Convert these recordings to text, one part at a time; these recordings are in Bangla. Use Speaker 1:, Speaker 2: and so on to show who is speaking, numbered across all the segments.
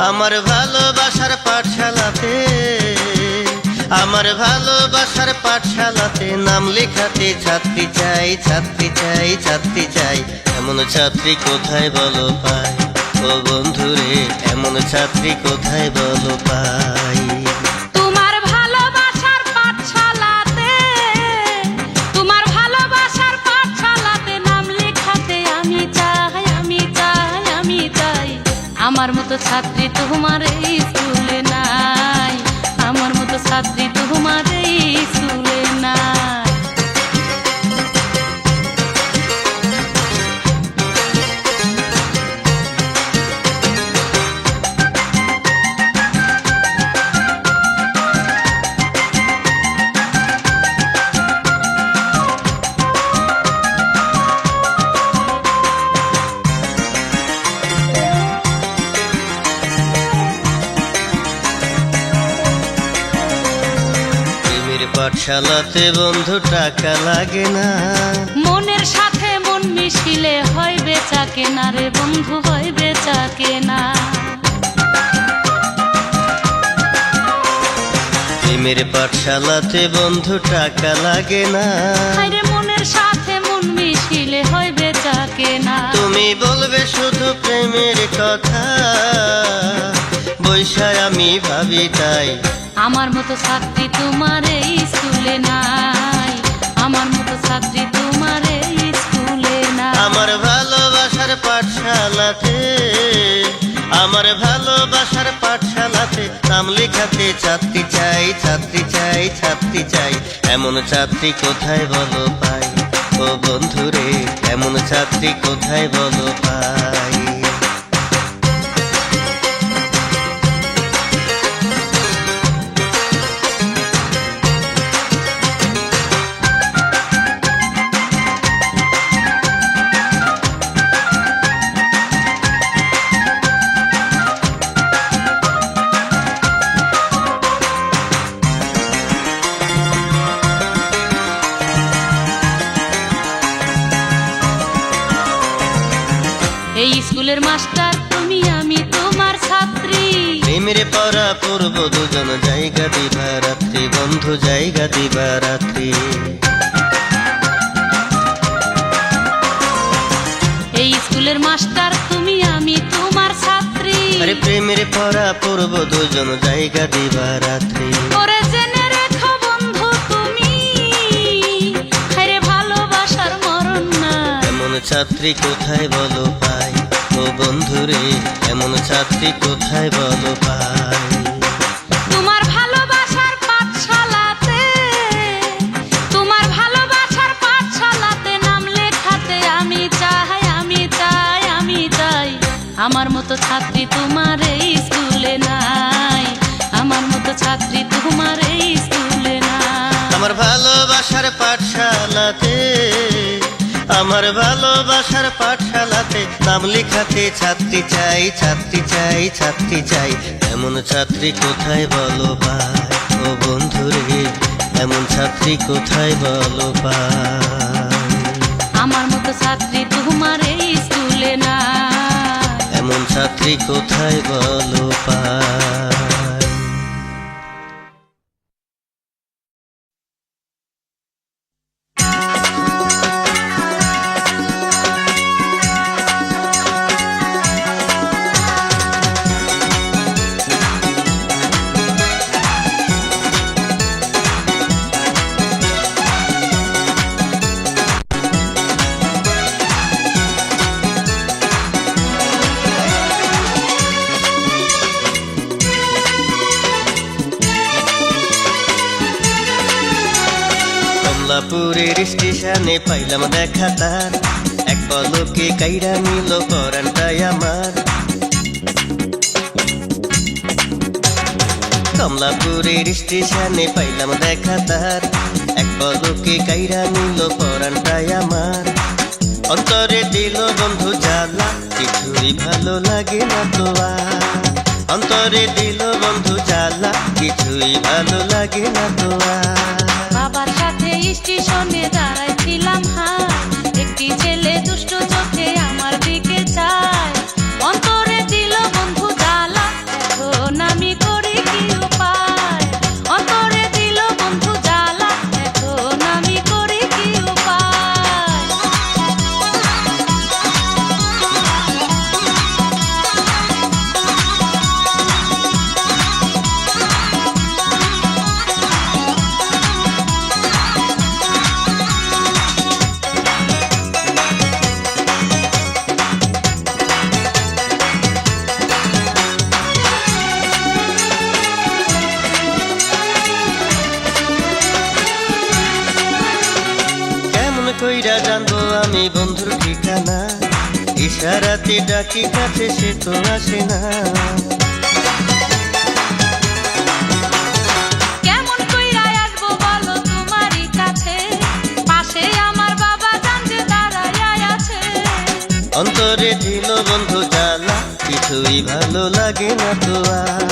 Speaker 1: আমার ভালোবাসার পাঠশালাতে, আমার ভালোবাসার পাঠশালাতে নাম লেখাতে ছাত্রী চাই, ছাত্রী চাই, ছাত্রী চাই। এমন ছাত্রী কোথায় বলো পাই, ও বন্ধুরে এমন ছাত্রী কোথায় বলো পাই।
Speaker 2: তোমার ভালোবাসার পাঠশালাতে, তোমার ভালোবাসার পাঠশালাতে নাম লেখাতে আমি চাই, আমি চাই, আমি চাই। আমার মতো ছাত্রী তোমার এই স্কুলে নাই, আমার মতো ছাত্রী তোমার এই স্কুলে নাই।
Speaker 1: পাঠশালাতে বন্ধু টাকা লাগে না,
Speaker 2: মনের সাথে মন মিশিলে হয় বেচা কেনা রে বন্ধু, হয় বেচা কেনা।
Speaker 1: প্রেমের পাঠশালাতে বন্ধু টাকা লাগে না,
Speaker 2: আরে মনের সাথে মন মিশিলে হয় বেচা কেনা।
Speaker 1: তুমি বলবে শুধু প্রেমের কথা, বৈশায় আমি ভাবি তাই।
Speaker 2: আমার মতো ছাত্রী তোমার এই স্কুলে নাই, আমার মতো ছাত্রী তোমার এই স্কুলে নাই।
Speaker 1: আমার ভালোবাসার পাঠশালাতে, আমার ভালোবাসার পাঠশালাতে নাম লেখাতে ছাত্রী চাই, ছাত্রী চাই, ছাত্রী চাই। এমন ছাত্রী কোথায় বলো পাই, ও বন্ধুরে এমন ছাত্রী কোথায় বলো পাই।
Speaker 2: এই স্কুলের মাস্টার তুমি, আমি তোমার ছাত্রী।
Speaker 1: প্রেমের পড়া পড়ব দুজন, জায়গা দিবা রাত্রি বন্ধু, জায়গা দিবা রাত্রি।
Speaker 2: এই স্কুলের মাস্টার তুমি, আমি তোমার ছাত্রী।
Speaker 1: আরে প্রেমের পড়া পড়ব দুজন, জায়গা দিবা রাত্রি।
Speaker 2: ওরে জেনে রেখো বন্ধু তুমি, আরে ভালোবাসার মরণ না।
Speaker 1: এমন ছাত্রী কোথায় বলো পাই, ও বন্ধুরে এমন ছাত্রী কোথায় বলো পাই।
Speaker 2: তোমার ভালোবাসার পাঠশালাতে, তোমার ভালোবাসার পাঠশালাতে নাম লেখাতে আমি চাই, আমি চাই, আমি চাই। আমার মতো ছাত্রী তোমার এই স্কুলে নাই, আমার মতো ছাত্রী তোমার এই স্কুলে নাই।
Speaker 1: আমার ভালোবাসার পাঠশালাতে, আমার ভালোবাসার পাঠশালাতে নাম লেখাতে ছাত্রী চাই, ছাত্রী চাই, ছাত্রী চাই। এমন ছাত্রী কোথায় বলো পাই, ও বন্ধুরে এমন ছাত্রী কোথায় বলো পাই।
Speaker 2: আমার মতো ছাত্রী তোমার এই স্কুলে নাই,
Speaker 1: এমন ছাত্রী কোথায় বলো পাই। কমলাপুরের স্টেশনে পাইলাম দেখা তার, এক পলকে কাইরা নিল পরানটাই আমার। কমলাপুরের স্টেশনে পাইলাম দেখা তার, এক পলকে কাইরা নিল পরানটাই আমার। অন্তরে দিল বন্ধু জ্বালা, কিছুই ভালো লাগে না তো আর। অন্তরে দিল বন্ধু জ্বালা, কিছুই ভালো লাগে না তো আর।
Speaker 2: বাবার সাথে স্টেশনে দাঁড়াইছিলাম হাই, একটি ছেলে দুষ্ট চোখে আমার দিকে চায়। অন্তরে দিল বন্ধু জ্বালা,
Speaker 1: বন্ধুর ঠিকানা, ইশারাতে ডাকি কাছে সে তো আসে না।
Speaker 2: কেমন কইরা আসবো বলো তোমারই কাছে, পাশে আমার বাবা জানতে দাঁড়ায় আছে।
Speaker 1: অন্তরে দিল বন্ধু জ্বালা, কিছুই ভালো লাগে না তো আর।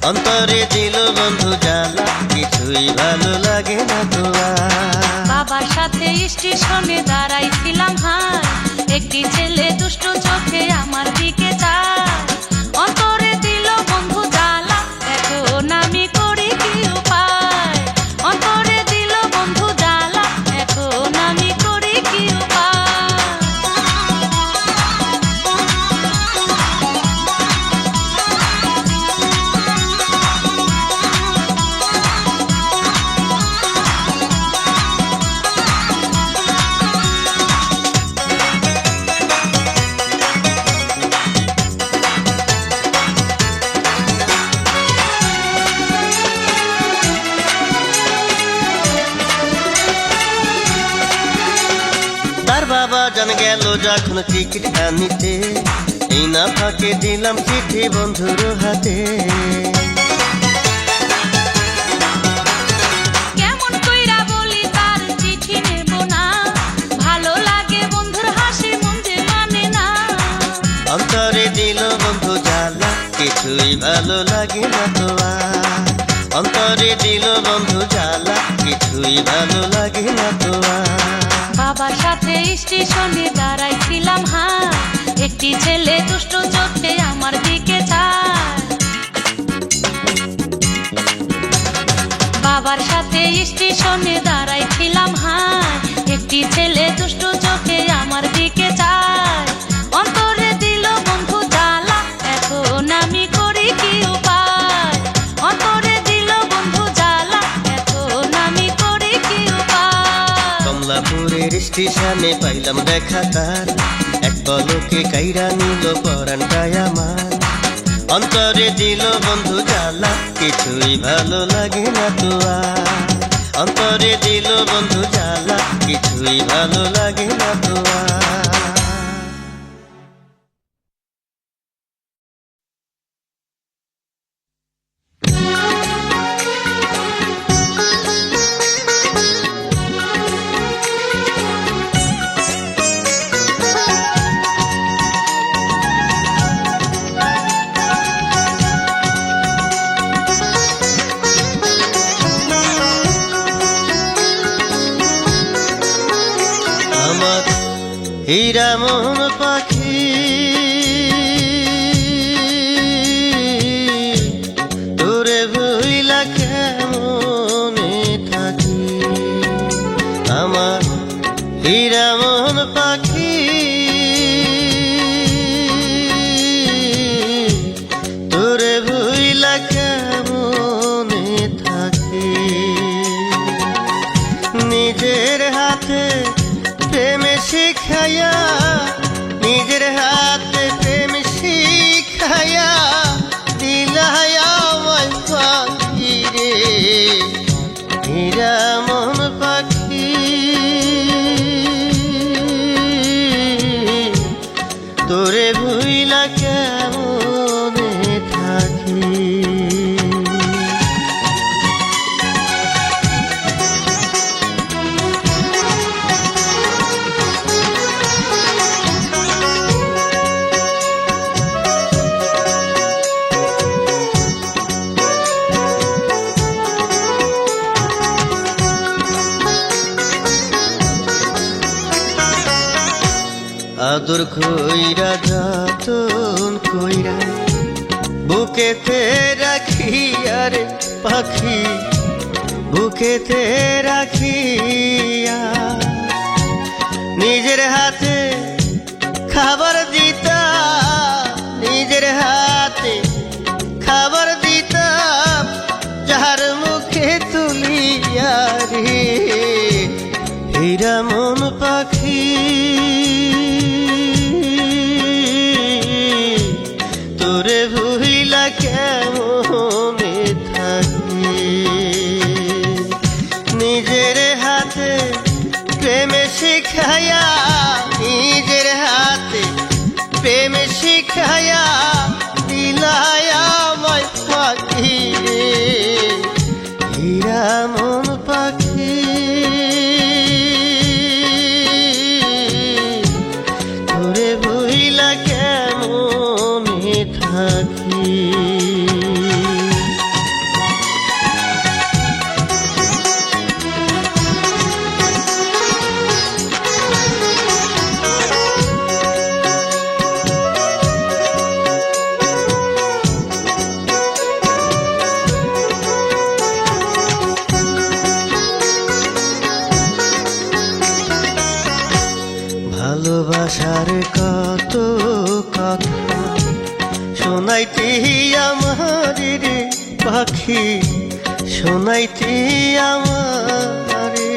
Speaker 1: অন্তরে দিল বন্ধু জ্বালা, কিছুই ভালো লাগে না তো আর।
Speaker 2: বাবার সাথে স্টেশনে দাঁড়াইছিলাম হাই, একটি ছেলে দুষ্ট চোখে আমার দিকে চায়। অন্তরে দিল বন্ধু জ্বালা, এখন আমি করি কি উপায়। অন্তরে দিল বন্ধু জ্বালা, এখন আমি করি কি উপায়।
Speaker 1: তার বাবা জান গেল যখন টিকিট আনিতে, এই না ফাঁকে দিলাম চিঠি বন্ধুর হাতে।
Speaker 2: কেমন কইরা বলি তার চিঠি নেব না, ভালো লাগে বন্ধুর হাসি মন যে মানে না।
Speaker 1: অন্তরে দিল বন্ধু জ্বালা, কিছুই ভালো লাগে না তো আর। অন্তরে দিল বন্ধু জ্বালা, কিছুই ভালো লাগে না তো আর।
Speaker 2: বাবার সাথে স্টেশনে দাঁড়াইছিলাম হাই, একটি ছেলে দুষ্ট চোখে আমার দিকে চায়। বাবার সাথে স্টেশনে দাঁড়াইছিলাম হাই, একটি ছেলে দুষ্ট চোখে আমার দিকে চায়। অন্তরে দিল বন্ধু জ্বালা, এখন আমি করি কি উপায়। অন্তরে দিল বন্ধু জ্বালা, এখন আমি করি কি উপায়।
Speaker 1: কমলাপুরের স্টেশনে পাইলাম দেখা তার, এক পলকে কাইরা নিল পরানটায় আমার। অন্তরে দিল বন্ধু জ্বালা, কিছুই ভালো লাগে না তো আর। অন্তরে দিল বন্ধু জ্বালা, কিছুই ভালো লাগে না তো আর। আমার হীরা মন পাখি, তোরে ভুইলা কেমনে থাকি। আমার হীরা মন পাখি, তোরে ভুইলা কেমনে থাকি। নিজের হাতে প্রেম শিখাইয়া, নিজের হাতে প্রেম শিখাইয়া দিলাই আমায় পাখি রে, হীরা মন পাখি। তোরে ভুইলা কেমনে থাকি। আদর কইরা যতন কইরা বুকেতে রাখি, আরে পাখি বুকেতে রাখিয়া। নিজের হাতে খাবার দিতা, নিজের হাতে খাবার দিতাম, যার মুখে তুলিয়া রে, হীরা মন পাখি। তোরে ভুইলা কেমনে থাকি। নিজের হাতে প্রেমে শিখাইয়া শিখায়া দিলাই আমায় পাখি রে হীরা মন পাখি তোরে ভুইলা কেমনে থাকি ভালোবাসার কত কথা শোনাইতে আমার রে পাখি শোনাইতে আমারে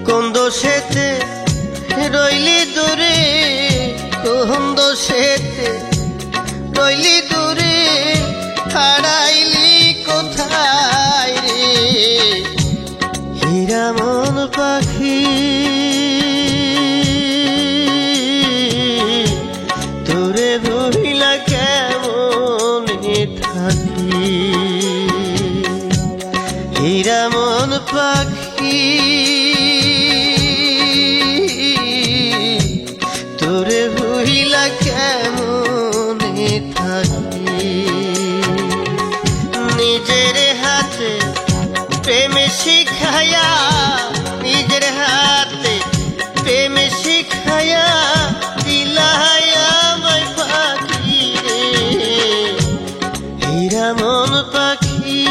Speaker 1: কোন দোষেতে রইলি দূরে কোন দোষেতে রইলি দূরে হারাইলি কোথায় রে হীরা মন পাখি তোরে ভুলিলা কেমনে থাকি হীরা মন পাখি তোরে ভুলিলা কেমনে থাকি নিজের হাতে প্রেম শিখায়া নিজের হাতে প্রেম শিখায়া দিলাই আমায় পাখি রে হীরা মন পাখি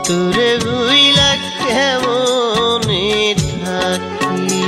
Speaker 1: তোরে ভুইলা কেমনে থাকি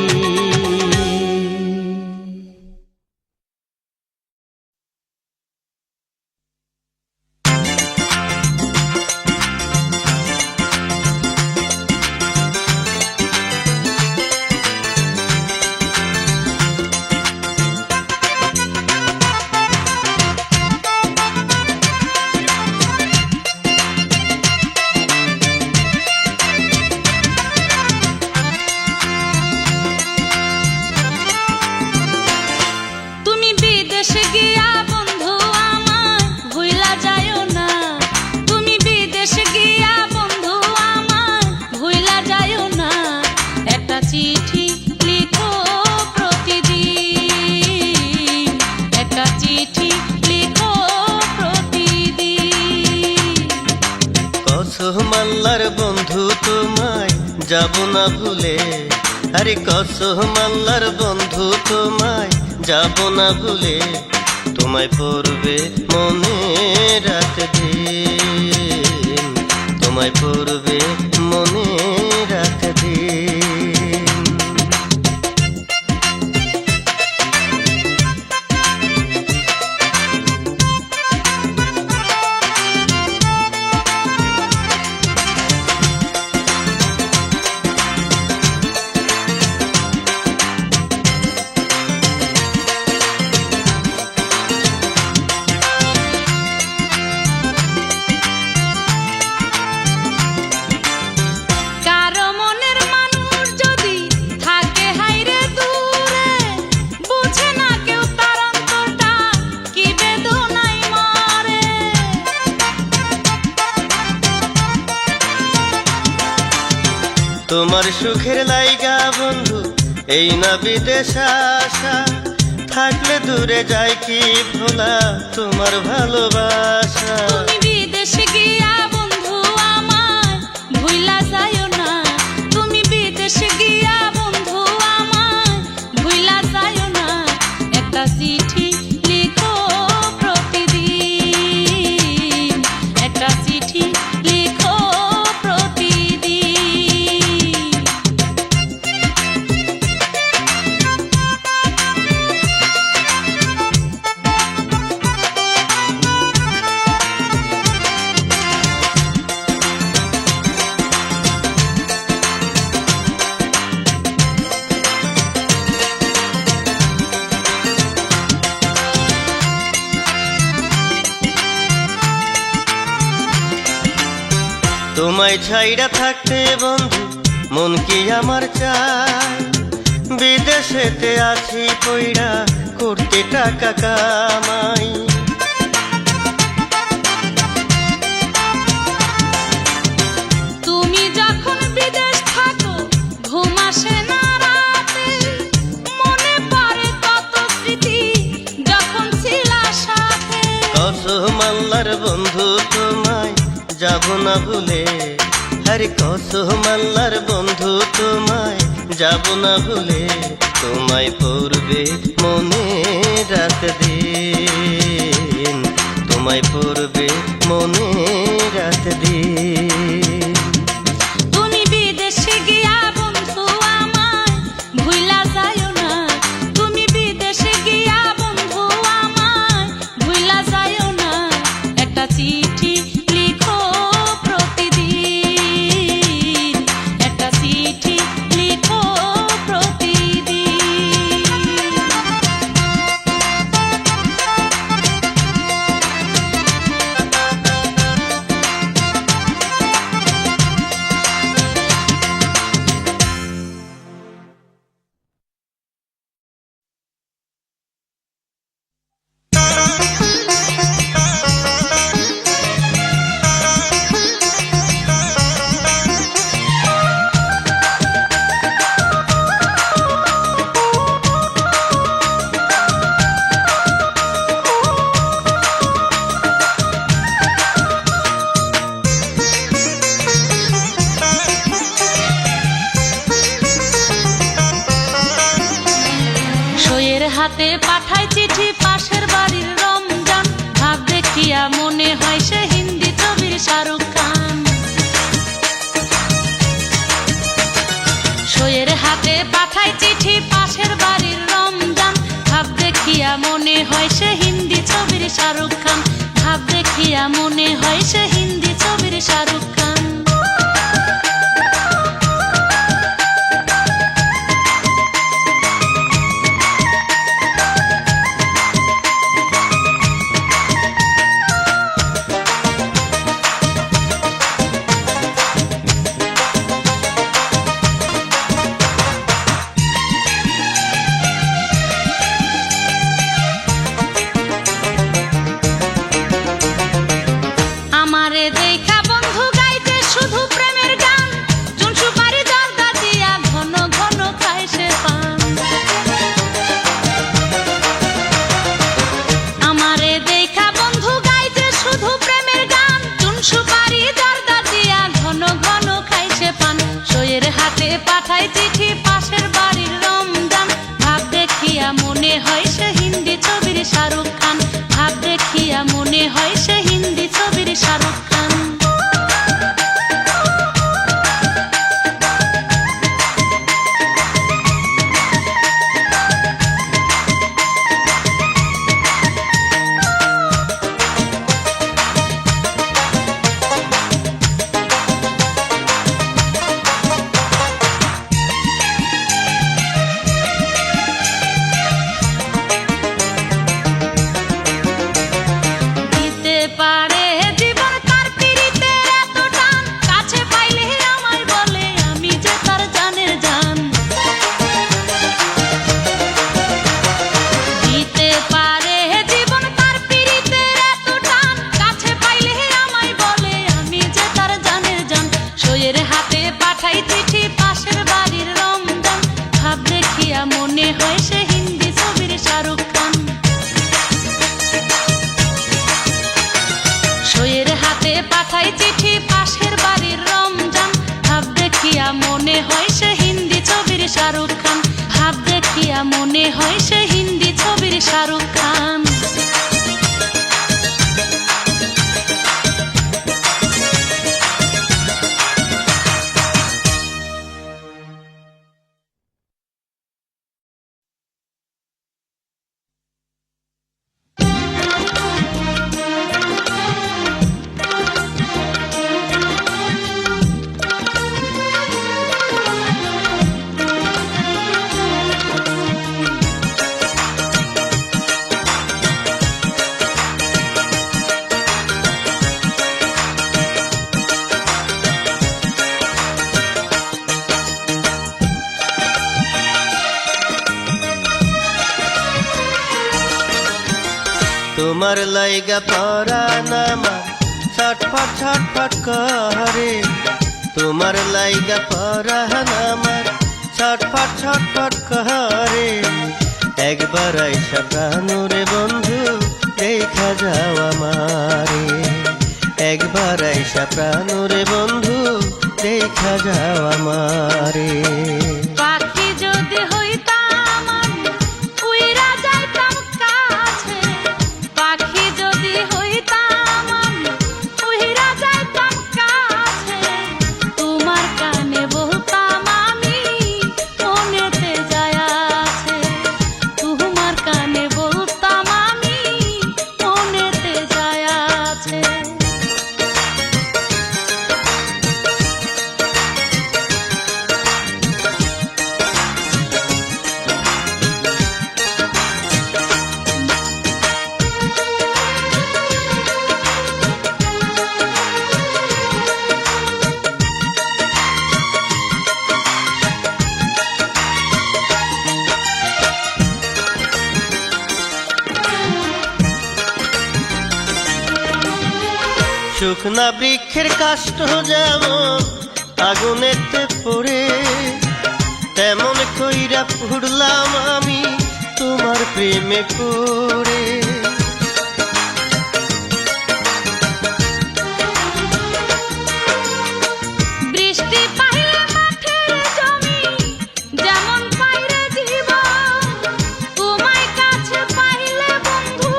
Speaker 2: তুমি বিদেশে গিয়া বন্ধু আমার ভুইলা যাইও না তুমি বিদেশে গিয়া বন্ধু আমার ভুইলা যাইও না একটা চিঠি লিখো প্রতিদিন একটা চিঠি লিখো প্রতিদিন
Speaker 1: কসম আল্লাহর বন্ধু তোমায় যাব না ভুলে আরে কসম আল্লাহর বন্ধু তোমায় যাব না ভুলে তোমায় পড়বে মনে রাত দিন তোমায় পড়বে মনে রাত দিন
Speaker 2: কারো মনের মানুষ যদি থাকে হাইরে দূরে বুঝে না কেউ তার অন্তরটা কি বেদনায় মরে
Speaker 1: তোমার সুখের লাইগা বন্ধু এই না বিদেশ আসা থাকলে দূরে যাই কি ভোলা তোমার ভালোবাসা
Speaker 2: তুমি বিদেশে গিয়া বন্ধু আমার ভুইলা যাইও না তুমি বিদেশে গিয়া বন্ধু আমার ভুইলা যাইও না একটা চিঠি লিখো প্রতিদিন একটা চিঠি লিখো প্রতিদিন
Speaker 1: তোমায় ছাইড়া থাকতে বন্ধু মন কি আমার চায় বিদেশেতে আছি পইড়া করতে টাকা কামাই,
Speaker 2: তুমি যখন বিদেশ থাকো ঘুম আসে না রাতে, মনে পড়ে কত স্মৃতি যখন ছিলা সাথে।
Speaker 1: কসম আল্লাহর বন্ধু তোমায় যাব না ভুলে, আরে কসম আল্লাহর বন্ধু তোমায় যাব না ভুলে, তোমায় পড়বে মনে রাত দিন, তোমায় পড়বে মনে রাত দিন।
Speaker 2: তুমি বিদেশে গিয়া বন্ধু আমায় ভুইলা যাইও না, তুমি বিদেশে গিয়া বন্ধু আমায় ভুইলা যাইও না। একটা চিঠি লিখো প্রতিদিন, একটা চিঠি লিখো প্রতিদিন। সইয়ের হাতে পাঠায় চিঠি পাশের বাড়ির রমজান, ভাব দেখিয়া মনে হয় সে হিন্দি ছবির শাহরুখ খান। সইয়ের হাতে পাঠায় চিঠি পাশের বাড়ির রমজান, ভাব দেখিয়া মনে হয় সে হিন্দি ছবির শাহরুখ খান, ভাব দেখিয়া মনে হয় সে হিন্দি ছবির শাহরুখ খান। আমারে দেখা বন্ধু গাইতে শুধু প্রেমের গান, চুন সুপারি জর্দা দিয়া ঘন ঘন খায় সে পান। আমারে দেখা বন্ধু গাইতে শুধু প্রেমের গান, চুন সুপারি জর্দা দিয়া ঘন ঘন খায় সে পান। সইয়ের হাতে পাঠায় চিঠি পাশের বাড়ির রমজান, ভাব দেখিয়া মনে হয় সে হিন্দি ছবির শাহরুখ খান, ভাব দেখিয়া মনে হয় সে হিন্দি ছবির শাহরুখ খান। দিতে পারে জীবন তার পিরিতের এত টান, কাছে পাইলে আমায় বলে আমি যে তার জানের জান। দিতে পারে জীবন তার পিরিতের এত টান, কাছে পাইলে আমায় বলে আমি যে তার জানের জান। সইয়ের হাতে পাঠাই চিঠি পাশের বাড়ির রমজান, ভাব দেখিয়া মনে হয় সে হিন্দি ছবির শাহরুখ খান। সইয়ের হাতে পাঠাই চিঠি পাশের বাড়ির রমজান, ভাব দেখিয়া মনে হয় সে হিন্দি ছবির শাহরুখ খান, ভাব দেখিয়া মনে হয় সে হিন্দি ছবির শাহরুখ খান।
Speaker 1: তোমার লাইগা পরাণ আমার ছটফট ছটফট করে, তোমার লাইগা পরাণ আমার ছটফট ছটফট করে। একবার আইসা প্রাণরে বন্ধু দেখা যাও আমারে, একবার আইসা প্রাণরে বন্ধু দেখা যাও আমারে।
Speaker 2: পাখি যদি হইতাম আমি উইরা যাইতাম কাছে, পাখি যদি হইতাম আমি উইরা যাইতাম কাছে। তোমার কানে বলতাম আমি মনেতে যায় আছে, তোমার কানে বলতাম আমি মনেতে যায় আছে।
Speaker 1: শুকনা বৃক্ষের কাষ্ঠ যেমন আগুনেতে পড়ে, তেমন কইরা পুড়লাম আমি তোমার প্রেমে পড়ে।
Speaker 2: বৃষ্টি পাইলে মাঠের জমি যেমন পাইরে জীবন, তোমায় কাছে পাইলে বন্ধু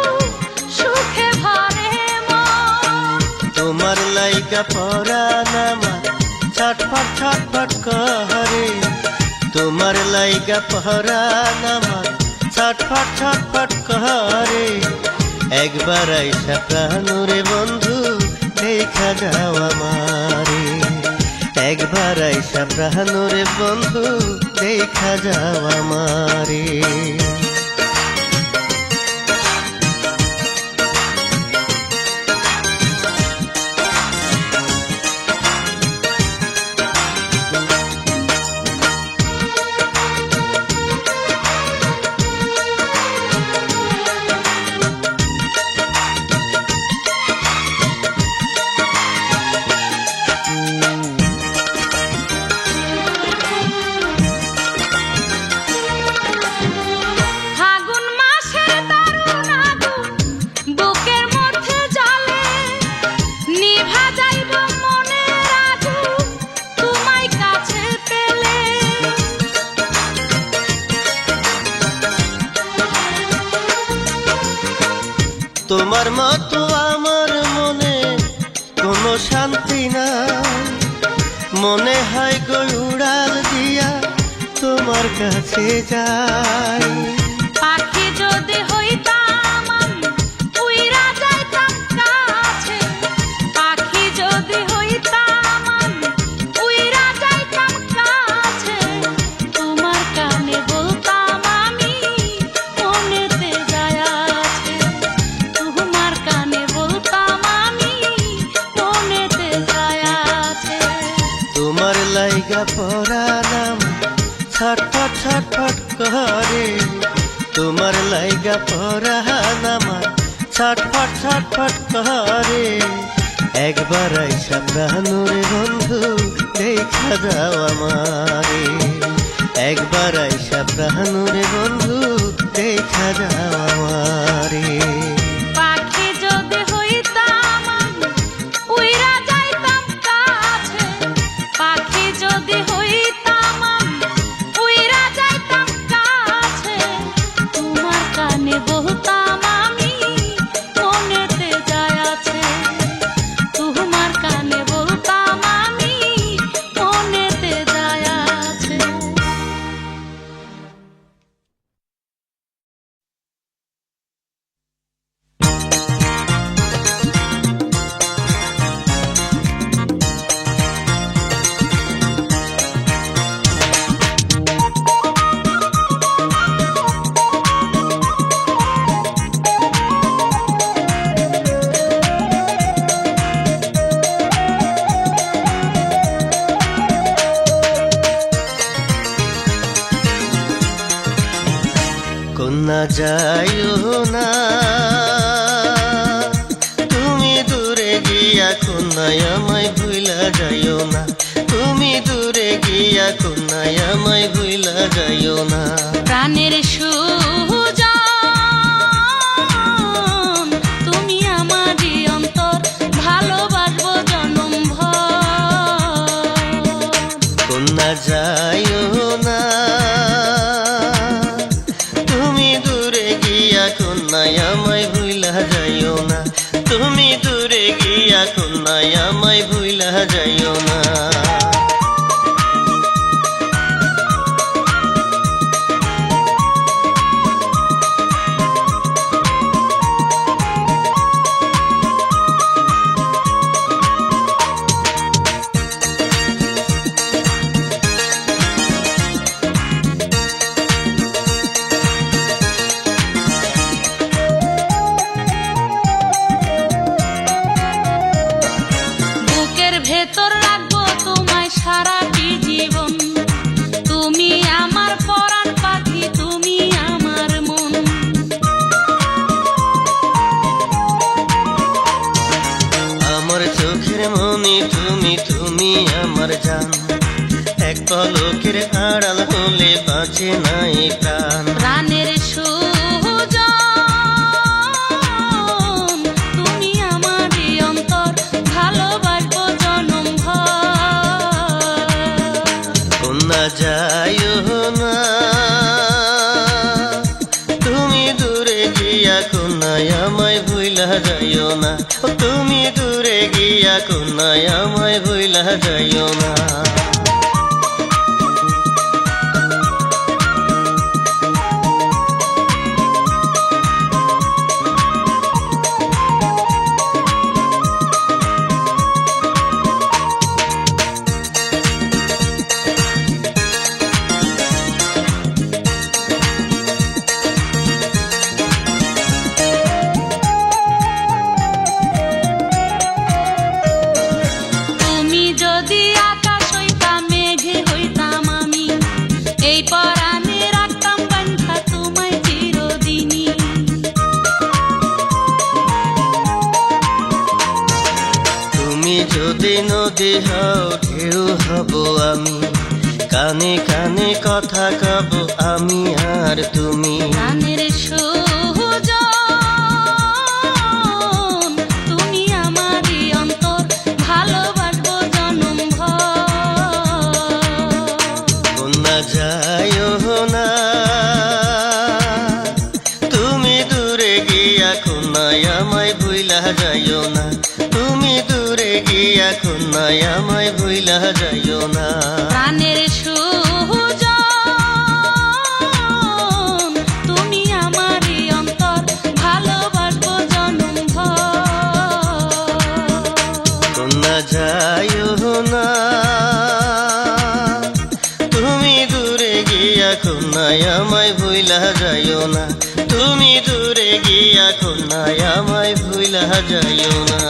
Speaker 2: সুখে ভরে মন।
Speaker 1: তোমার লাইগা পরাণ আমার ছটফট ছটফট করে, তোমার লাইগা পরাণ আমার ছটফট ছটফট করে। একবার আইসা প্রাণরে বন্ধু দেখা যাও আমারে, একবার আইসা প্রাণরে বন্ধু দেখা যাও আমারে।
Speaker 2: ফাগুন মাসের দারুণ আগুন বুকের মধ্যে জ্বলে, নিভা যাইব মনের আগুন তোমায় কাছে পেলে।
Speaker 1: তোমার মতো আমার মনে কোনো শান্তি নাই, মনে হয় গো উড়াল দিয়া তোমার কাছে যাই।
Speaker 2: পাখি যদি হইতাম আমি উইরা যাইতাম কাছে, পাখি যদি হইতাম আমি উইরা যাইতাম কাছে। তোমার কানে বলতাম আমি মনেতে যায় আছে, তোমার কানে বলতাম আমি মনেতে যায় আছে।
Speaker 1: তোমার লাইগা পরাণ আমার ছটফট ছটফট করে, তোমার লাইগা পরাণ আমার ছটফট ছটফট করে। একবার আইসা প্রাণরে বন্ধু দেখা যাও আমারে, একবার আইসা প্রাণরে বন্ধু দেখা যাও আমারে।
Speaker 2: পাখি যদি হইতাম আমি উইরা যাইতাম কাছে, পাখি যদি হইতাম আমি উইরা যাইতাম কাছে। তোমার কানে বলতাম আমি মনেতে যায় আছে, তোমার কানে বলতাম আমি মনেতে যায় আছে।
Speaker 1: কন্যা যাইও না কন্যায় আমায় ভুইলা যাইও না, তুমি দূরে গিয়া কন্যায় আমায় ভুইলা যাইও না।
Speaker 2: প্রাণের সুজন তুমি আমারই অন্তর, ভালোবাসবো জনম ভর।
Speaker 1: কন্যা যাইও না, তুমি দূরে গিয়া কন্যায় আমায় ভুইলা যাইও না, তুমি দূরে গিয়া কন্যায় আমায় ভুইলা যাইও না।
Speaker 2: ভেতর রাখবো তোমায় সারাটি জীবন, তুমি আমার পরাণ পাখি, তুমি আমার মন।
Speaker 1: আমার চোখের মনি তুমি, তুমি আমার জান, এক পলকের আড়াল হলে বাঁচে নাই প্রাণ।
Speaker 2: প্রাণের সুজন তুমি আমারই অন্তর, ভালোবাসবো জনম ভর।
Speaker 1: কন্যা যাইও না, তুমি দূরে গিয়া কন্যায় আমায় ভুইলা যাইও না, তুমি দূরে গিয়া কন্যায় আমায় ভুইলা যাইও না।
Speaker 2: তুমি যদি আকাশ হইতাম, মেঘে হইতাম আমি, এই পরাণে রাখতাম বান্ধা তোমায় চিরদিনই।
Speaker 1: তুমি যদি নদী হও, ঢেউ হব আমি, কানে কানে কথা কব আমি আর তুমি।
Speaker 2: প্রাণের সুজন তুমি আমারই অন্তর, ভালোবাসবো জনম ভর।
Speaker 1: কন্যা যাইও না, তুমি দূরে গিয়া কন্যায় আমায় ভুইলা যাইও না, তুমি দূরে গিয়া কন্যায় আমায় ভুইলা যাইও না।
Speaker 2: প্রাণের সুজন তুমি আমারই অন্তর, ভালোবাসবো জনম ভর।
Speaker 1: কন্যা যাইও না, তুমি দূরে গিয়া কন্যায় আমায় ভুইলা যাইও না, তুমি দূরে গিয়া কন্যায় আমায় ভুইলা যাইও না।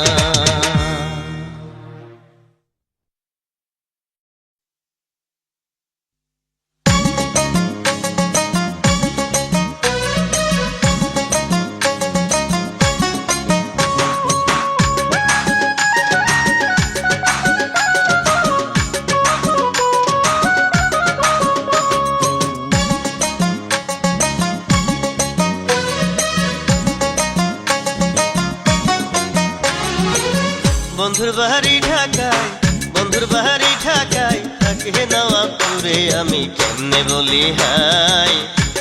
Speaker 1: বন্ধুর বাড়ি ঢাকায়, বন্ধুর বাড়ি ঢাকায়, তাকে নওয়াবপুরে আমি কেমনে বলি হাই,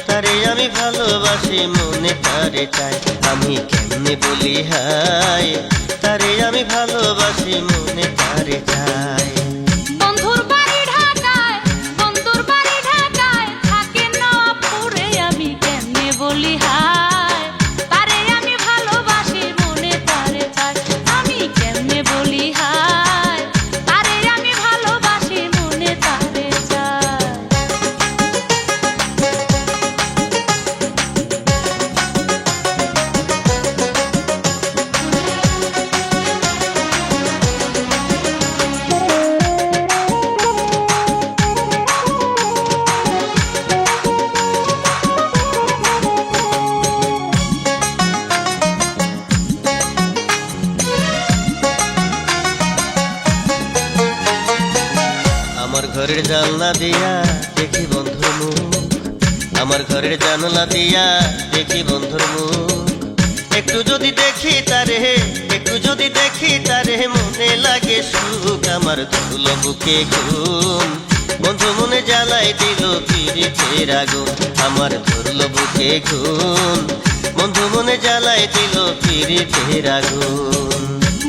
Speaker 1: তারে আমি ভালোবাসি মনে তারে চাই, আমি কেমনে বলি হাই, তারে আমি ভালোবাসি মনে তারে চাই।
Speaker 2: বন্ধুর বাড়ি ঢাকায়, বন্ধুর বাড়ি ঢাকায়, থাকে নওয়াবপুরে আমি কেমনে বলি হায়, তারে আমি ভালোবাসি মনে তারে চাই, আমি কেমনে বলি হায়, তারে আমি ভালোবাসি মনে তারে চাই।
Speaker 1: ঘরের জানলা দিয়া দেখি বন্ধুর মুখ, আমার ঘরের জানলা দিয়া দেখি বন্ধুর মুখ। একটু যদি দেখি তারে, একটু যদি দেখি তারে, মনে লাগে সুখ, আমার ধুলো বুকে ঘুম। বন্ধু মনে জ্বালাই দিল পিরিতের আগুন, আমার ধরলো বুকে ঘুম। বন্ধু মনে জ্বালাই দিল পিরিতের আগুন।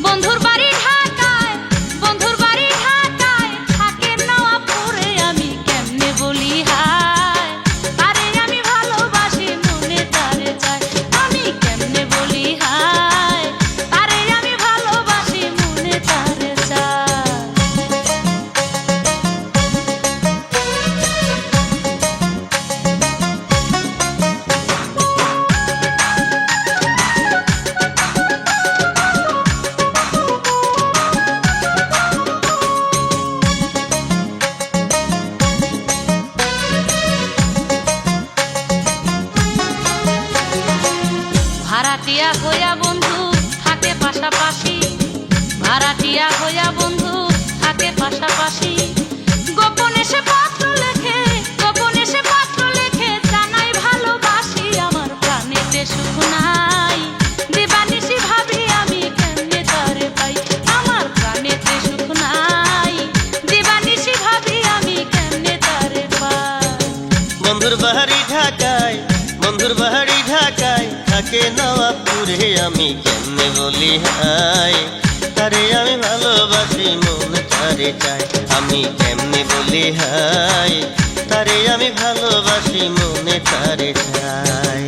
Speaker 2: বন্ধুর বাড়ি ঢাকায়, বন্ধুর বাড়ি ঢাকায়, থাকে নওয়াবপুরে, আমি কেমনে বলি হায়। তারে আমি ভালোবাসি, মনে তারে চাই, আমি কেমনে বলি হায়। তারে আমি ভালোবাসি, মনে তারে চাই। ভাড়াটিয়া হইয়া বন্ধু থাকে পাশাপাশি, ভাড়াটিয়া হইয়া বন্ধু থাকে পাশাপাশি। গোপনে সে পত্র লেখে, গোপনে সে পত্র লেখে, জানাই ভালোবাসি, আমার প্রাণেতে সুখ নাই। দিবানিশি ভাবি আমি কেমনে তারে পাই, আমার প্রাণেতে সুখ নাই। দিবানিশি ভাবি আমি কেমনে তারে পাই।
Speaker 1: বন্ধুর বাড়ি ঢাকায়, বন্ধুর বাড়ি ঢাকায়, থাকে নওয়াবপুরে, আমি কেমনে বলি হায়। তারে আমি ভালোবাসি, মন তারে চাই, আমি কেমনে বলি হায়। তারে আমি ভালোবাসি, মনে তারে চাই।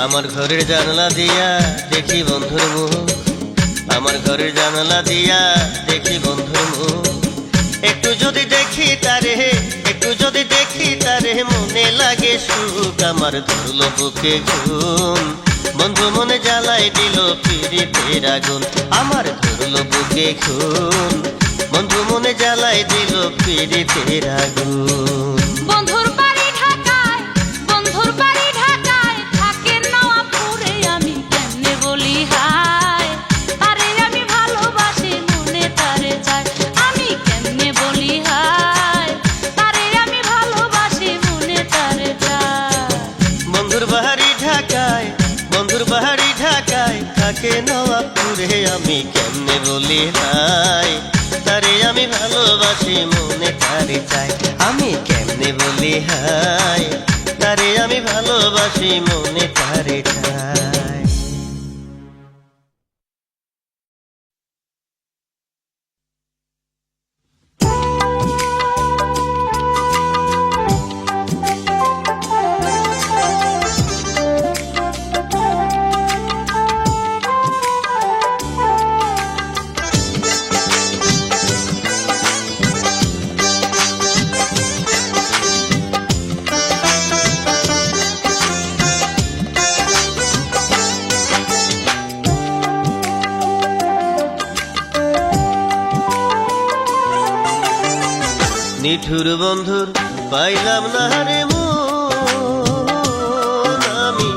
Speaker 1: আমার ঘরের জানলা দিয়া দেখি বন্ধুর মুখ, আমার ঘরের জানলা দিয়া দেখি বন্ধুর মুখ। একটু যদি দেখি তারে, একটু যদি দেখি তারে, মনে লাগে সুখ, আমার ধরলো বুকে ঘুম। বন্ধু মনে জ্বালাই দিল পিরিতের আগুন, আমার ধরলো বুকে ঘুম। বন্ধু মনে জ্বালাই দিল পিরিতের আগুন।
Speaker 2: বন্ধুর বাড়ি ঢাকায়, বন্ধুর বাড়ি ঢাকায়, থাকে নওয়াবপুরে, আমি কেমনে বলি হায়। তারে আমি ভালোবাসি, মনে তারে চাই, আমি কেমনে বলি হায়। তারে আমি ভালোবাসি, মনে তারে চাই।
Speaker 1: বন্ধুর বাড়ি ঢাকায়, বন্ধুর বাড়ি ঢাকায়, থাকে নওয়াবপুরে, আমি কেমনে বলি হায়। তারে আমি ভালোবাসি, মনে তারে চাই, আমি কেমনে বলি হায়। তারে আমি ভালোবাসি, মনে তারে চাই। নিঠুর বন্ধুর পাইলাম না রে মন, আমি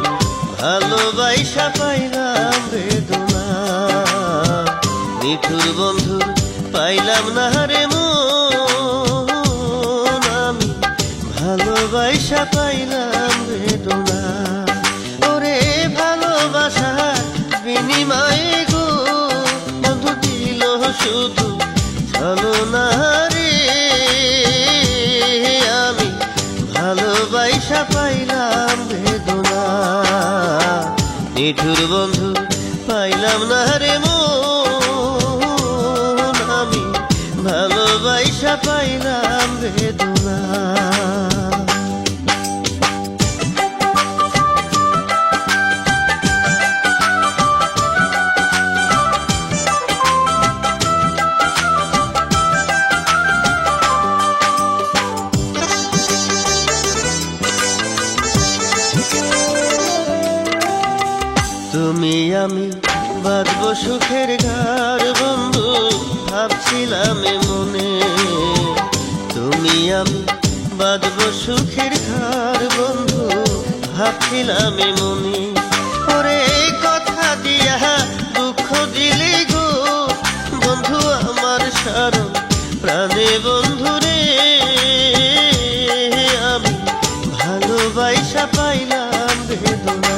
Speaker 1: ভালোবাসা পাইলাম বেদনা। নিঠুর বন্ধুর পাইলাম না রে মন, আমি ভালোবাসা পাইলাম বেদনা। ওরে ভালোবাসার বিনিময়ে গো, বন্ধু দিল শুধু ছলনা রে। আমি ভালোবাসা পাইলাম বেদনা, নিঠুর বন্ধু পাইলাম না রে মন, আমি ভালোবাসা পাইলাম বেদনা। আমি বাঁধবো সুখের ঘর বন্ধু ভাবছিলাম এ মনে, তুমি আমি বাঁধবো সুখের ঘর বন্ধু ভাবছিলাম এ মনে। ওরে কথা দিয়া দুঃখ দিলি গো বন্ধু আমার সারণ প্রাণে বন্ধু রে, আমি ভালোবাসা পাইলাম বেদনা,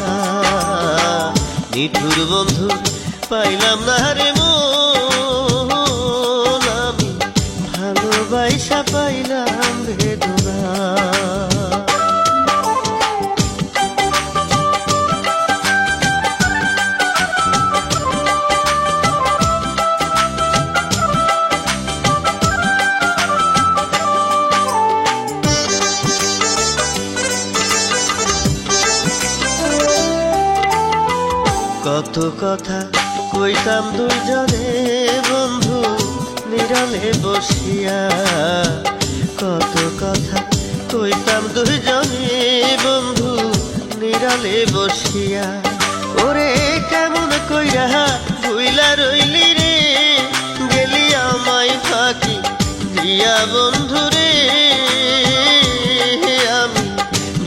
Speaker 1: নিঠুর বন্ধু পাইলাম না রে মন, আমি ভালোবাসা পাইলাম বেদনা। কত কথা কইতাম দুইজনে বন্ধু নিরালে বসিয়া, কত কথা কইতাম দুইজনে বন্ধু নিরালে বসিয়া। ওরে কেমন কইরা ভুইলা রইলি রে, গেলি আমায় ফাঁকি দিয়া বন্ধু রে, আমি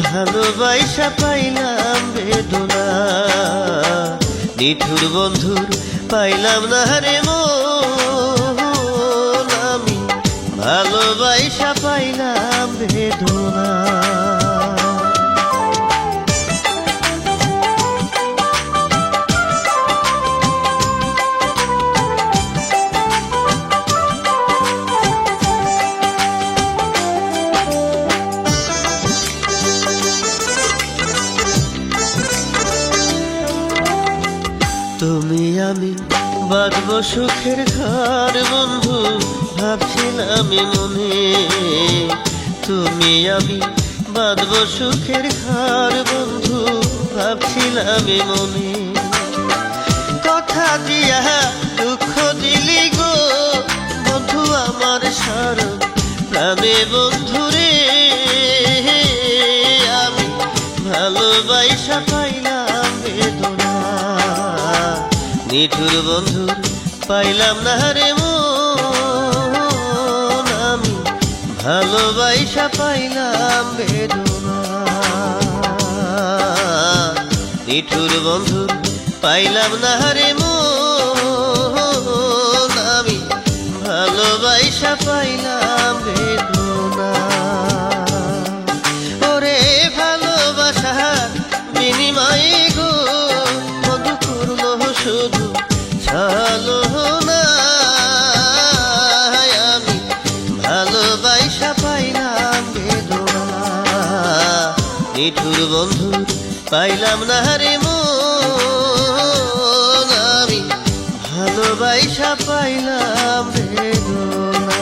Speaker 1: ভালোবাসা পাইলাম বেদনা, নিঠুর বন্ধুর পাইলাম না রে মন, আমি ভালোবাসা পাইলাম বেদনা। তুমি আমি বাঁধবো সুখের ঘর বন্ধু ভাবছিলাম এ মনে, তুমি আমি বাঁধবো সুখের ঘর বন্ধু ভাবছিলাম এ মনে। কথা দিয়া দুঃখ দিলি গো বন্ধু আমার সারণ প্রাণে বন্ধু রে, আমি ভালোবাসা পাইলাম বেদনা, নিঠুর বন্ধুর পাইলাম না রে মন, আমি ভালোবাসা পাইলাম বেদনা, নিঠুর বন্ধুর পাইলাম না রে মন, আমি ভালোবাসা পাইলাম বেদনা। ওরে ভালোবাসার বিনিময়ে গো বন্ধু করলো শুধু ছালো না, আমি ভালোবাসা পাইলাম বেদনা, নিঠুর বন্ধুর পাইলাম না রে মন, আমি ভালোবাসা পাইলাম বেদনা।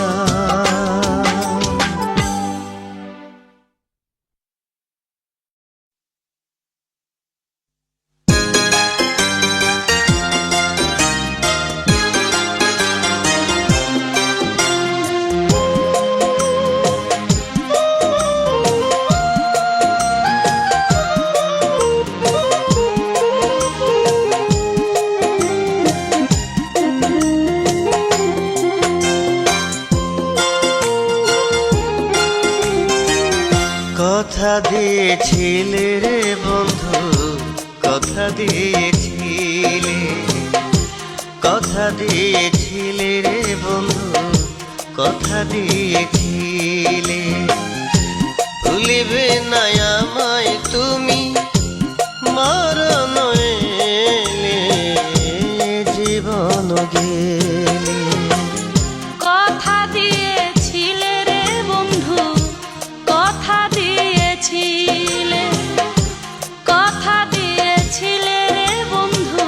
Speaker 1: কথা দিয়েছিলে রে বন্ধু, কথা দিয়েছিলে, কথা দিয়েছিলে রে বন্ধু, কথা দিয়েছিলে, ভুলিবে না আমায় তুমি মরণ এলে জীবন গেলে।
Speaker 2: কথা দিয়েছিলে রে বন্ধু, কথা দিয়েছিলে, কথা দিয়েছিলে রে বন্ধু,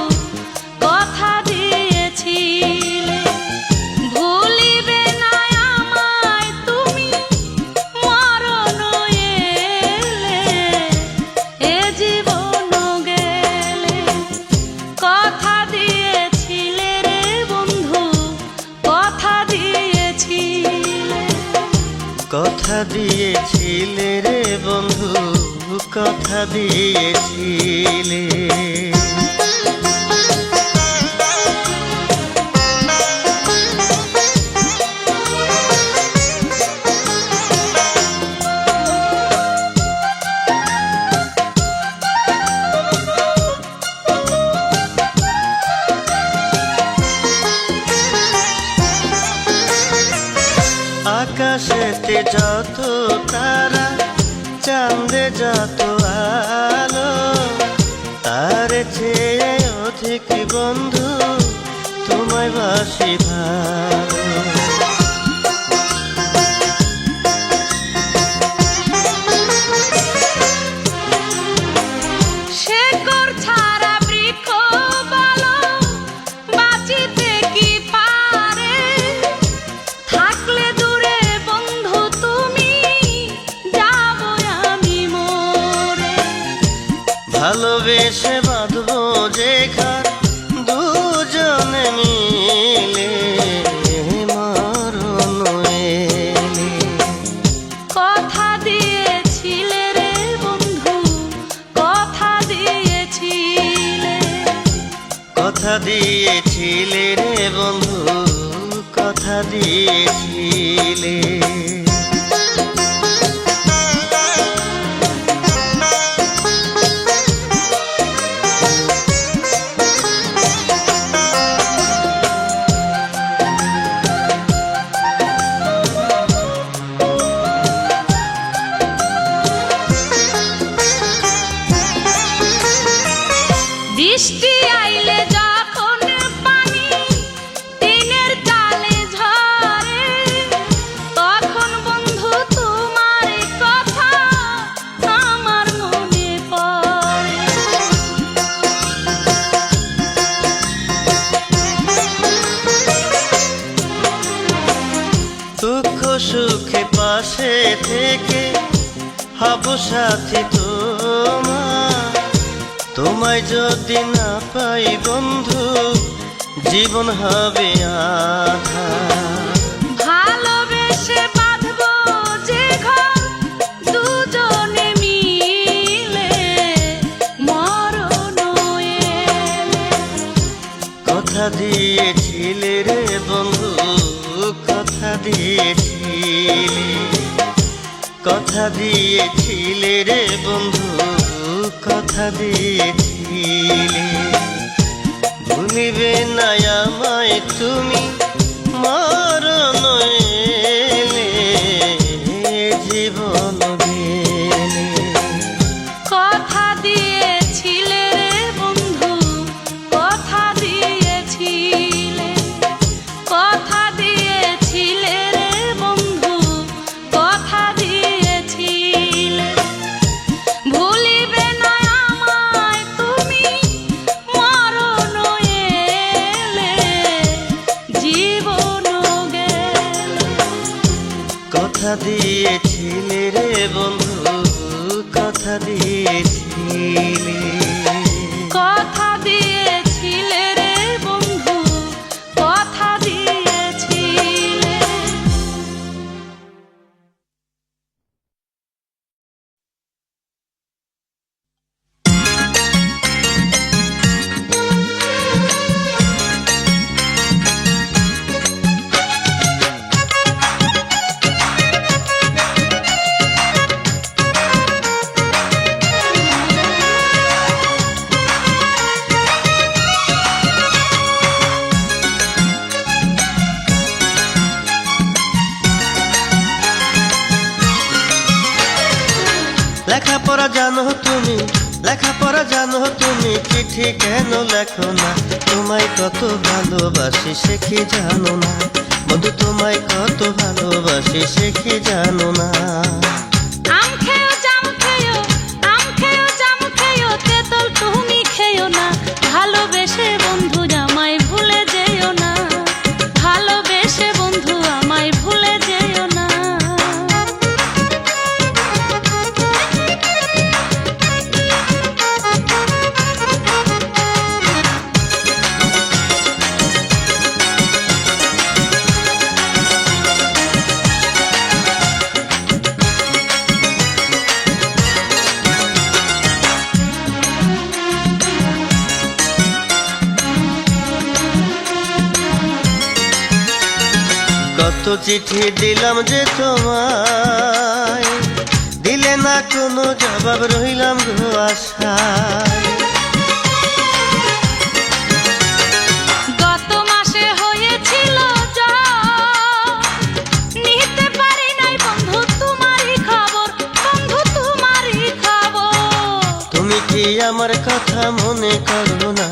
Speaker 2: কথা দিয়েছিলে, ভুলিবে না আমায় তুমি মরণ এলে এ জীবন গেলে। কথা দিয়েছিলে রে বন্ধু, কথা দিয়েছিলে,
Speaker 1: কথা দিয়েছিলে রে বন্ধু, কথা দিয়েছিলে। পৃথিবীতে যত তারা, চাঁদে যত আলো, তার চেয়ে অধিক বন্ধু তোমায় বাসি ভালো।
Speaker 2: শেকড় ছাড়া বৃক্ষ বলো বাঁচিতে কি পারে, থাকলে দূরে বন্ধু তুমি যাব আমি মরে।
Speaker 1: ভালোবেসে বাঁধবো যে ঘর দুজনে মিলে, মরণ এলে।
Speaker 2: কথা দিয়েছিলে রে বন্ধু, কথা দিয়েছিলে।
Speaker 1: কথা দিয়েছিলে রে বন্ধু, কথা দিয়েছিলে।
Speaker 2: বৃষ্টি আইলে যখন পানি টিনের চালে ঝরে, তখন বন্ধু তোমার কথা আমার মনে পড়ে।
Speaker 1: দুঃখ সুখে পাশে থেকে হব সাথী তোমার, তোমায় যদি না পাই বন্ধু জীবন হবে আঁধার।
Speaker 2: ভালোবেসে বাঁধবো যে ঘর দুজনে মিলে, মরণ এলে।
Speaker 1: কথা দিয়েছিলে রে বন্ধু, কথা দিয়েছিলে। কথা দিয়েছিলে রে বন্ধু, কথা দিয়েছিলে। ভুলিবে না আমায় তুমি, মরণ এলে জীবন গেলে।
Speaker 2: কথা দিয়েছিলে রে বন্ধু, কথা দিয়েছিলে। কথা দিয়েছিলে রে বন্ধু, কথা দিয়েছিলে। ভুলিবে না আমায় তুমি, মরণ এলে জীবন গেলে।
Speaker 1: কথা দিয়েছিলে রে বন্ধু, কথা দিয়েছিলে।
Speaker 2: কথা দিয়েছিলে রে বন্ধু, কথা দিয়েছিলে।
Speaker 1: লেখাপড়া জানো তুমি, লেখাপড়া জানো তুমি, চিঠি কেন লেখো না? তোমায় কত ভালোবাসি সে কি জানো না? বন্ধু তোমায় কত ভালোবাসি সে কি জানো না?
Speaker 2: আম খেয়েও জাম খেয়েও, আম খেয়েও জাম খেয়েও, তেঁতুল তুমি খেয়েও না। ভালোবেসে বন্ধু আমায় ভুলে যেও না, ভালোবেসে বন্ধু আমায় ভুলে যেও না।
Speaker 1: কত চিঠি দিলাম যে তোমায়, দিলে না কোনো জবাব, রইলাম গো আশায়।
Speaker 2: গত মাসে হয়েছিল জ্বর, নিতে পারি নাই বন্ধু
Speaker 1: কি আমার কথা মনে করো না?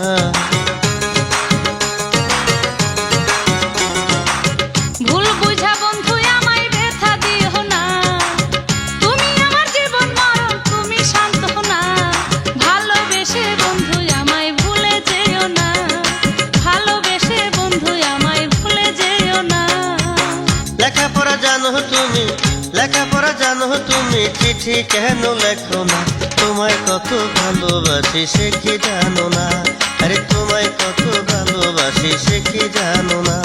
Speaker 2: ভুল বুঝা বন্ধু আমায় ব্যথা দিও না, তুমি আমার জীবন মরণ, তুমি শান্ত না। ভালোবেসে বন্ধু আমায় ভুলে যেও না, ভালোবেসে বন্ধু আমায় ভুলে যেও না।
Speaker 1: লেখাপড়া জানো তুমি, লেখাপড়া জানো তুমি, চিঠি কেন লেখো না? তোমায় কত ভালোবাসি সে কি জানো না? আরে তোমায় কত ভালোবাসি সে কি জানো না?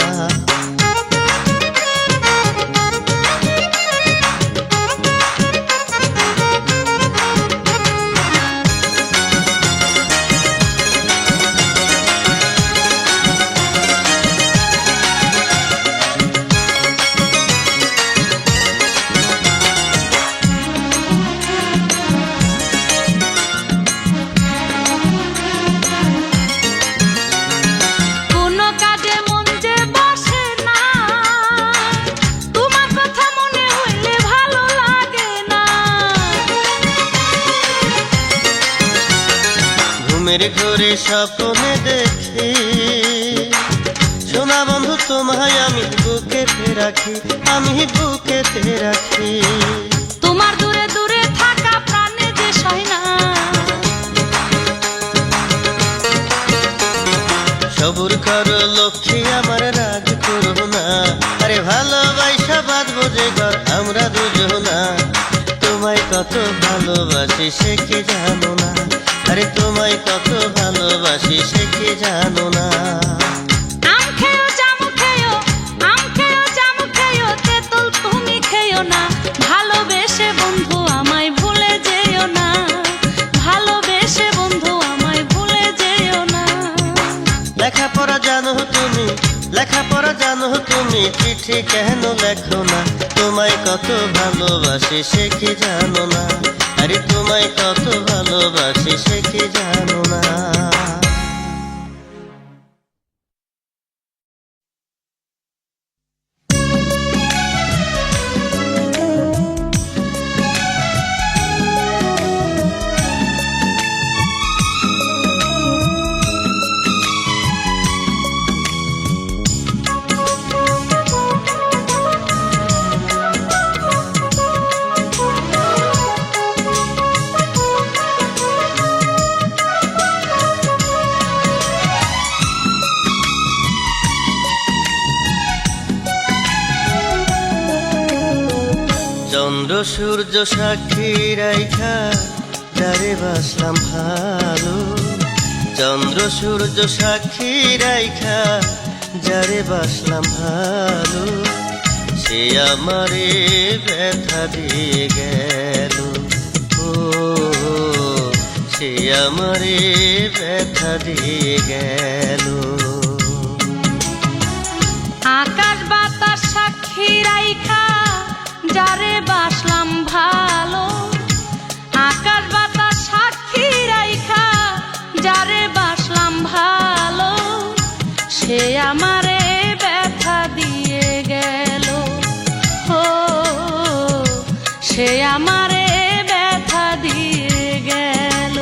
Speaker 2: কোনো কাজে মন যে বসে না, তোমার কথা মনে হইলে ভালো লাগে না।
Speaker 1: ঘুমের ঘরে স্বপ্নে দেখি, সোনা বন্ধু তোমায় আমি বুকেতে রাখি, আমি বুকেতে রাখি।
Speaker 2: তোমার দূরে দূরে থাকা প্রাণে যে সয় না,
Speaker 1: সবুর করো লক্ষ্মী আমার রাগ করো না। আরে ভালোবাসা বাঁধবো যে ঘর আমরা দুজনা, তোমায় কত ভালোবাসি সে কি জানো না? আরে তোমায় কত ভালোবাসি সে কি জানো না?
Speaker 2: আম খেয়েও জামু খেয়েও, আম খেয়েও জামু খেয়েও, তেঁতুল তুমি খেয়েও না। ভালোবেসে বন্ধু আমায় ভুলে যেও না, ভালোবেসে বন্ধু আমায় ভুলে যেও না।
Speaker 1: লেখাপড়া জানো তুমি, লেখাপড়া জানো তুমি, চিঠি কেন লেখো না? তোমায় কত ভালোবাসি সে কি জানো না? আরে তোমায় কত ভালোবাসি সে কি জানো না? চন্দ্র সূর্য সাক্ষী রাইখা যারে বাসলাম ভালো, চন্দ্র সূর্য সাক্ষী রাইখা যারে বাসলাম ভালো, সে আমারে ব্যথা দিয়ে গেল। ও সে আমারে ব্যথা দিয়ে গেল।
Speaker 2: আকাশ বাতাস সাক্ষী রাইখা যারে বাসলাম ভালো, আকাশ বাতাস সাক্ষী রাইখা যারে বাসলাম ভালো, সে আমারে ব্যথা দিয়ে গেল। ও সে আমারে ব্যথা দিয়ে গেল।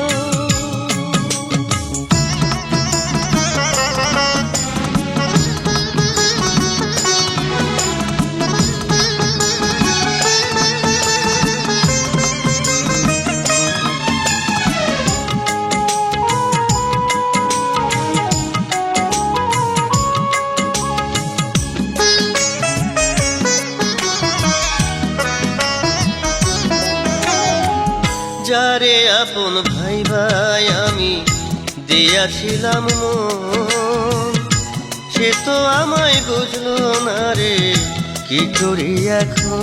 Speaker 1: যারে আপন ভাই ভাই আমি দিয়াছিলাম মন, সে তো আমায় বুঝলো না রে, কি করি এখন?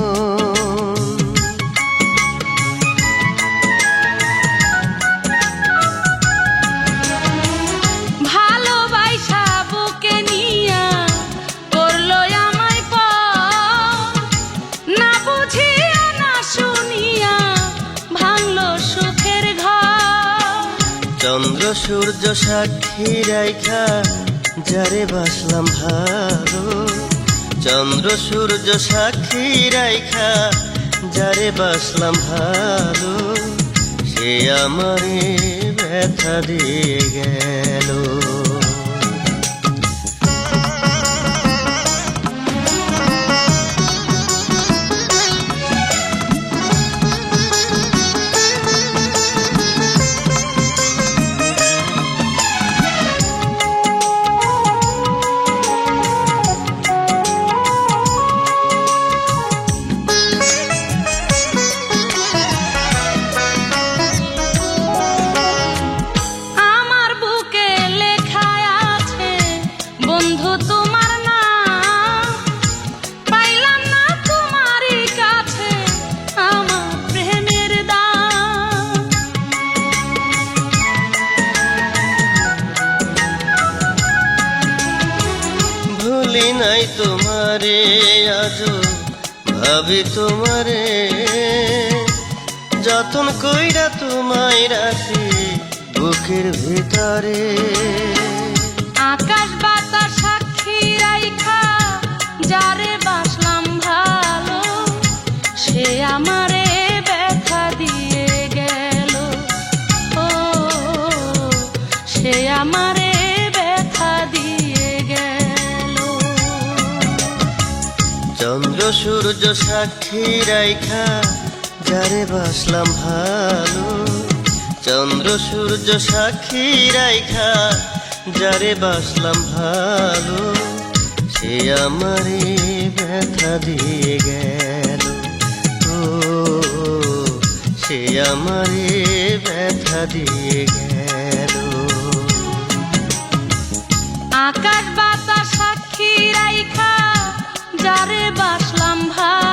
Speaker 2: ভালোবাসা বুকে নিয়া করলো আমায় পর, না বুঝিয়া না শুনিয়া ভাঙলো সুখের ঘর।
Speaker 1: চন্দ্র সূর্য সাক্ষী রাইখা যারে বাসলাম ভালো, চন্দ্র সূর্য সাক্ষী রাইখা যারে বাসলাম ভালো, সে আমারে ব্যথা দিয়ে গেল।
Speaker 2: আমার বুকে লেখা আছে বন্ধু তোমার নাম, পাইলাম না তোমারই কাছে আমার প্রেমের দাম।
Speaker 1: ভুলি নাই তোমারে আজো ভাবি তোমারে, যতন কইরা তোমায় রাখি বুকের ভিতরে।
Speaker 2: আকাশ বাতাস সাক্ষী রাইখা যারে বাসলাম ভালো, সে আমারে ব্যথা দিয়ে গেল। ও সে আমারে ব্যথা দিয়ে গেল।
Speaker 1: চন্দ্র সূর্য সাক্ষী রাইখা যারে বাসলাম ভালো, চন্দ্র সূর্য সাক্ষী রাইখা যারে বাসলাম ভালো, সে আমারে ব্যথা দিয়ে গেল। ও সে আমারে ব্যথা দিয়ে গেল।
Speaker 2: আকাশ বাতাস সাক্ষী রাইখা যারে বাসলাম ভালো,